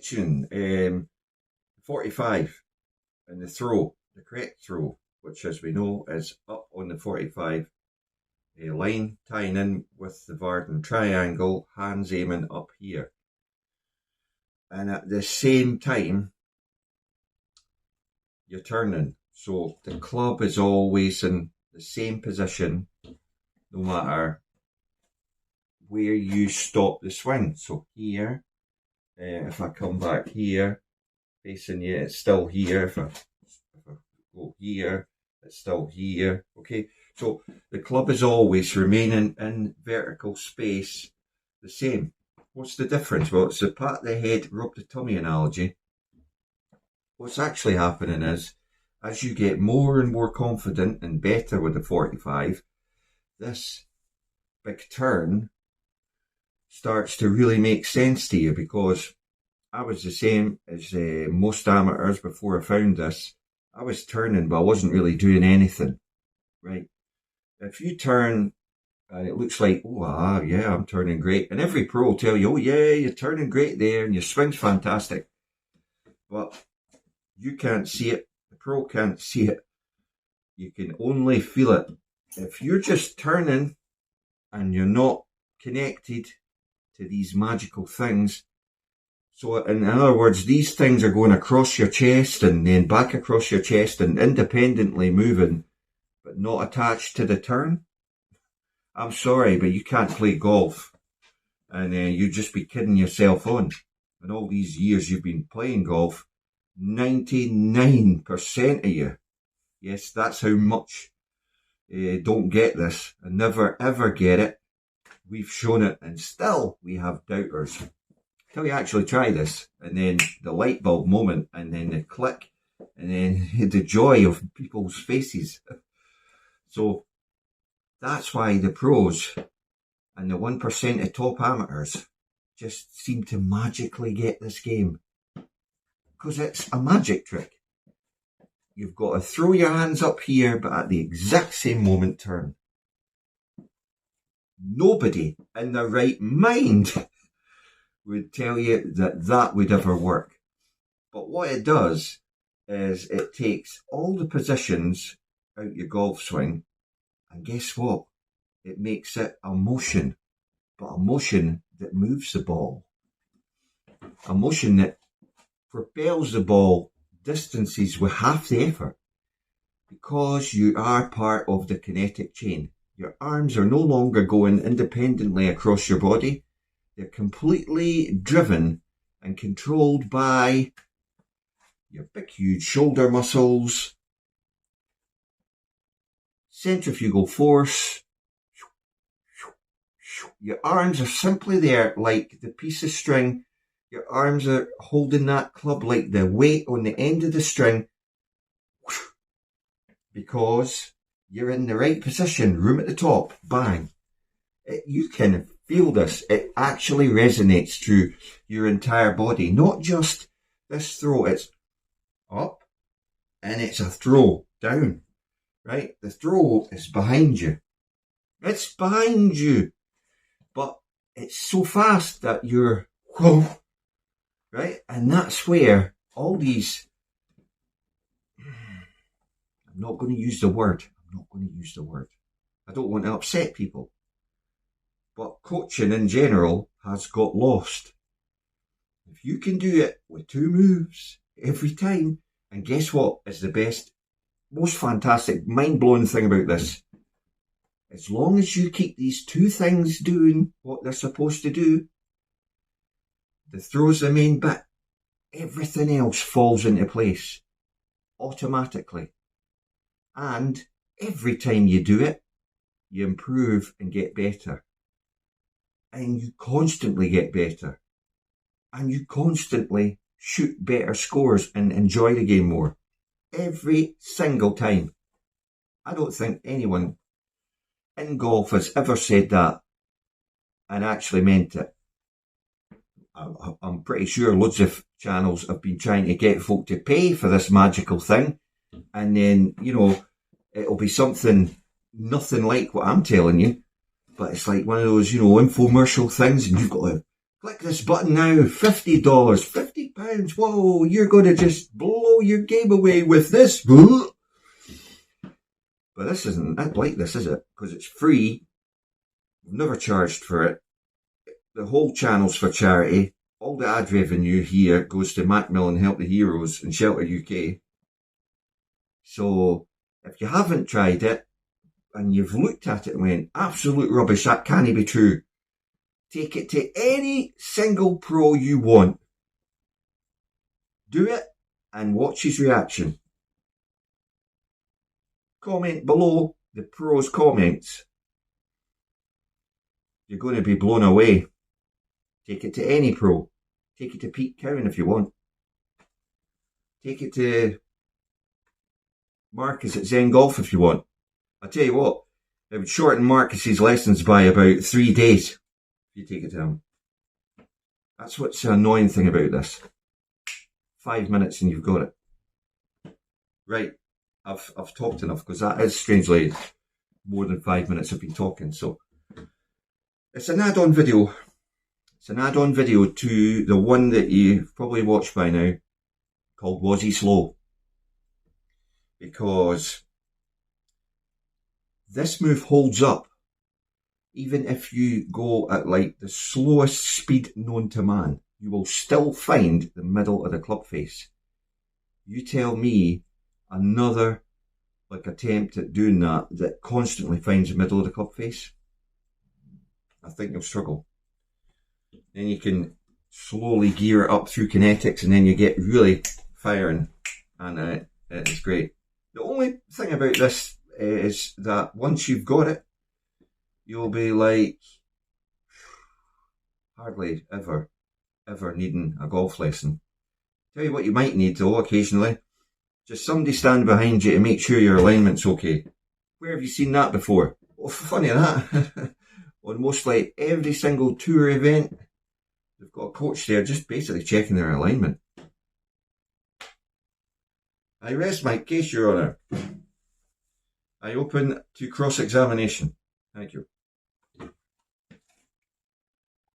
mention 45 and the throw, the correct throw, which as we know is up on the 45 line, tying in with the Vardon triangle, hands aiming up here. And at the same time, you're turning. So the club is always in the same position, no matter where you stop the swing. So here, if I come back here, facing you, it's still here. If I go here, it's still here. Okay, so the club is always remaining in vertical space the same. What's the difference? Well, it's the pat the head, rub the tummy analogy. What's actually happening is, as you get more and more confident and better with the 45, this big turn starts to really make sense to you, because I was the same as most amateurs before I found this. I was turning, but I wasn't really doing anything, right? If you turn and it looks like, oh, yeah, I'm turning great. And every pro will tell you, oh, yeah, you're turning great there and your swing's fantastic. But you can't see it. The pro can't see it. You can only feel it. If you're just turning and you're not connected to these magical things, so in other words, these things are going across your chest and then back across your chest and independently moving, but not attached to the turn. I'm sorry, but you can't play golf, and you'd just be kidding yourself on. In all these years you've been playing golf, 99% of you, yes, that's how much don't get this and never ever get it. We've shown it, and still we have doubters. Till you actually try this, and then the light bulb moment, and then the click, and then the joy of people's faces. So that's why the pros and the 1% of top amateurs just seem to magically get this game. Because it's a magic trick. You've got to throw your hands up here, but at the exact same moment turn. Nobody in their right mind would tell you that that would ever work. But what it does is it takes all the positions out your golf swing, and guess what? It makes it a motion, but a motion that moves the ball. A motion that propels the ball distances with half the effort, because you are part of the kinetic chain. Your arms are no longer going independently across your body. They're completely driven and controlled by your big, huge shoulder muscles, centrifugal force. Your arms are simply there like the piece of string. Your arms are holding that club like the weight on the end of the string, because you're in the right position, room at the top, bang. You can feel this. It actually resonates through your entire body, not just this throw. It's up and it's a throw down, right? The throw is behind you. It's behind you, but it's so fast that you're, whoa, right? And that's where all these, I'm not going to use the word. I don't want to upset people. But coaching in general has got lost. If you can do it with 2 moves every time, and guess what is the best, most fantastic, mind-blowing thing about this? As long as you keep these 2 things doing what they're supposed to do, the throw's the main bit. Everything else falls into place automatically. And every time you do it, you improve and get better. And you constantly get better. And you constantly shoot better scores and enjoy the game more. Every single time. I don't think anyone in golf has ever said that and actually meant it. I'm pretty sure loads of channels have been trying to get folk to pay for this magical thing. And then, it'll be something nothing like what I'm telling you. But it's like one of those, infomercial things, and you've got to click this button now, £50, £50, £100. Whoa, you're going to just blow your game away with this. But this isn't like this, is it? Because it's free. We've never charged for it. The whole channel's for charity. All the ad revenue here goes to Macmillan Help the Heroes and Shelter UK. So if you haven't tried it and you've looked at it and went, absolute rubbish, that can't be true, take it to any single pro you want. Do it and watch his reaction. Comment below the pros' comments. You're going to be blown away. Take it to any pro. Take it to Pete Cowan if you want. Take it to Marcus at Zen Golf if you want. I tell you what, it would shorten Marcus's lessons by about 3 days if you take it to him. That's what's the annoying thing about this. 5 minutes and you've got it. Right, I've talked enough, because that is strangely more than 5 minutes I've been talking. So it's an add-on video. It's an add-on video to the one that you've probably watched by now, called Was He Slow? Because this move holds up even if you go at like the slowest speed known to man. You will still find the middle of the club face. You tell me another attempt at doing that constantly finds the middle of the club face. I think you'll struggle. Then you can slowly gear it up through kinetics, and then you get really firing, and it's great. The only thing about this is that once you've got it, you'll be like hardly ever needing a golf lesson. Tell you what you might need though occasionally, just somebody stand behind you to make sure your alignment's okay. Where have you seen that before? Well, funny that, on most like every single tour event, they've got a coach there just basically checking their alignment. I rest my case, Your Honour. I open to cross-examination. Thank you.